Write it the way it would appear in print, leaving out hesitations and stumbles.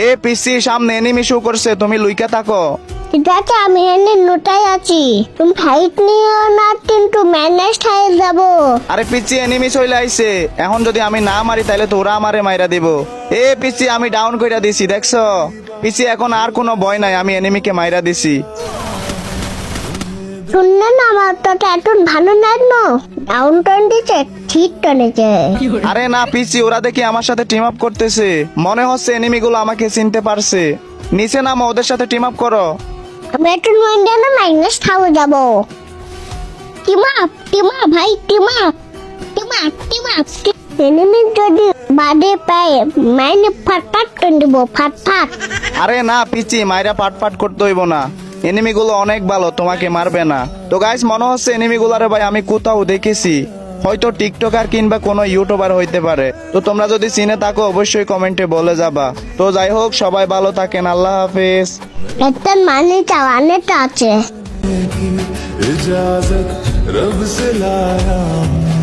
এ পিসি সামনে enemy show করছে, তুমি লুইকা থাকো। ঠিক আছে, আমি এনে নোটাই আছি। তুমি ফাইট নিও না, কিন্তু ম্যানেজ হয়ে যাবো। আরে পিসি এনিমি চলে আইছে, এখন যদি আমি না মারি তাহলে তো ওরা আমারে মাইরা দিব। এ পিসি আমি ডাউন কইরা দিছি, দেখছো? পিসি এখন আর কোনো ভয় নাই, আমি এনিমিকে মাইরা দিছি। শুনলে না, আমার তো এখন ভালো লাগলো। ডাউন টোন দিচ্ছে, ঠিক টনেছে। আরে না পিসি, ওরা দেখি আমার সাথে টিম আপ করতেছে, মনে হচ্ছে এনিমি গুলো আমাকে চিনতে পারছে। নিচে নামো, ওদের সাথে টিম আপ করো। আমি একটু নইলে না মাইনাস খাওয়া যাবো। টিমা ভাই, টিমা এনিমি যদি বাদে পায় মাইনে ফাটাট করে দিব, ফাট। আরে না পিচি, মাইরা পাট করতে হইব না, এনিমি গুলো অনেক ভালো, তোমাকে মারবে না। তো গাইস, মনে হচ্ছে এনিমি গুলারে ভাই আমি কোথাও দেখেছি, হয়তো টিকটকার কিংবা কোনো ইউটিউবার হইতে পারে। তো তোমরা যদি চিনে থাকো অবশ্যই কমেন্টে বলে যাবা। তো যাই হোক, সবাই ভালো থাকেন, আল্লাহ হাফেজ। একটা মানে চাওয়ানেটা আছে। इजाजत रब से लाया हूं।